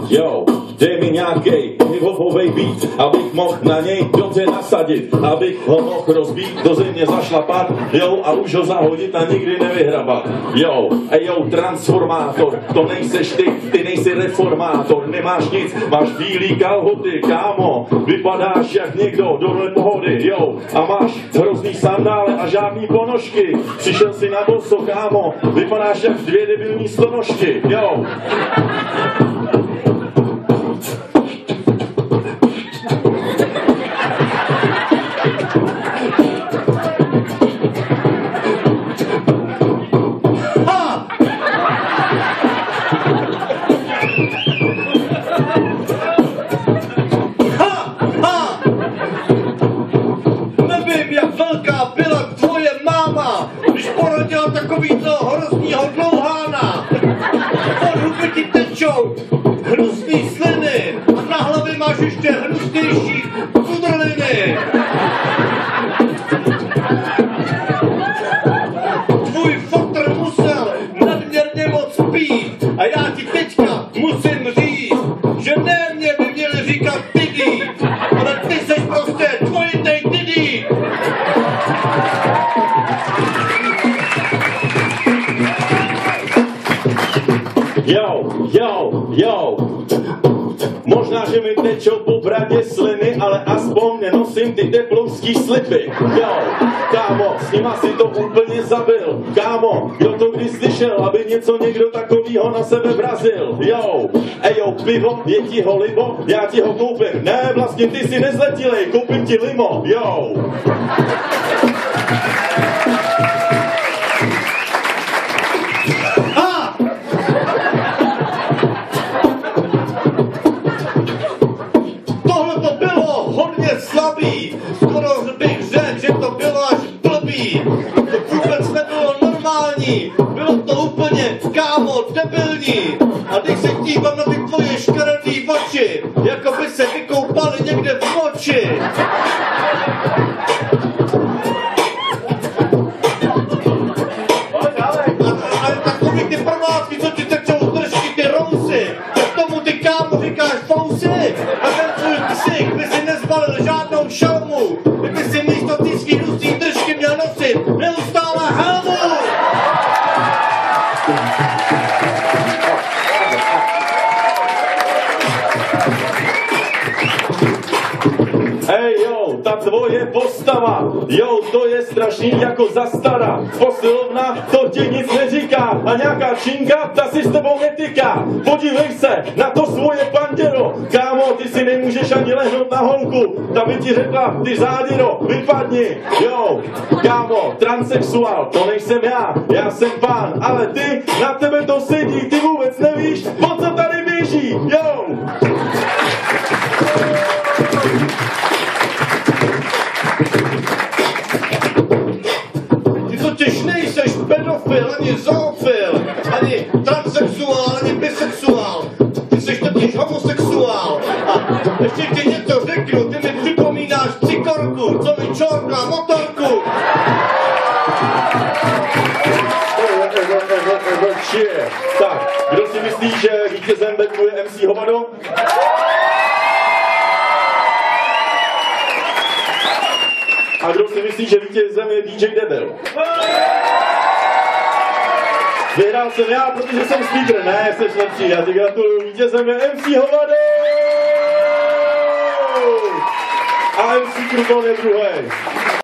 Jo, dej mi nějakej hip-hopovej beat, abych mohl na něj dobře nasadit, abych ho mohl rozbít, do země zašlapat, jo, a už ho zahodit a nikdy nevyhrabat. Jo, jo, transformátor, to nejseš ty nejsi reformátor, nemáš nic, máš bílý kalhoty, kámo, vypadáš jak někdo, dole pohody, jo, a máš hrozný sandále a žádný ponožky, přišel si na boso, kámo, vypadáš jak dvě debilní stonožky, jo. Takovýto hroznýho dlouhána. Od huby ti tečou hnusný sliny a na hlavě máš ještě hnusnější kudrliny. Tvůj fotr musel nadměrně moc pít a já ti teďka musím říct, že ne mě by měli říkat Diddy, ale ty seš prostě dvojitej Diddy. Jo, možná, že mi tečou po bradě sliny, ale aspoň nenosím ty teplouský slipy. Jo, kámo, s nima si to úplně zabil. Kámo, kdo to kdy slyšel, aby něco někdo takovýho na sebe vrazil. Jo, ejo, pivo, je ti ho libo, já ti ho koupím. Ne, vlastně ty si nezletilej, koupím ti limo, jo. Slabý, skoro bych řekl, že to bylo až blbý. To vůbec nebylo normální, bylo to úplně, kámo, debilní. A když se dívám na ty tvoje škaredý oči, jako by se vykoupali někde v moči. A takový ty prvácky, co ti tečou z držky, ty rousy, tak tomu ty, kámo, říkáš fousy. A ten tvůj ksik by si nezbalil žádnou šalmu, kdyby si místo ty svý hnusný držky měl nosit neustále helmu. Hej jo, ta tvoje postava, jo, to je strašný jako zastara. Posilovna, to ti nic neříká a nějaká činka, ta si s tebou netyká. Podívej se na to svoje panděro, kámo, ty si nemůžeš ani lehnout na holku, ta by ti řekla, ty zádiro, vypadni, jo, kámo, transsexuál, to nejsem já jsem pán, ale ty, na tebe to sedí, ty vůbec nevíš, o co tady běží, jo. Ty totiž nejseš pedofil, ani zoofil, ani transsexuál, ani bisexuál. Ty jsi totiž homosexuál. A ještě ti něco řeknu, ty mi připomínáš cikorku, co mi čorná motorku. Tak, kdo si myslí, že vítězem betlu je MC Hovado? A kdo si myslí, že vítězem je DJ Debil? Vyhrál jsem já, protože jsem speaker. Ne, jsi lepší, já ti gratuluju. Vítězem je MC Hovado! A MC Krupon je druhý.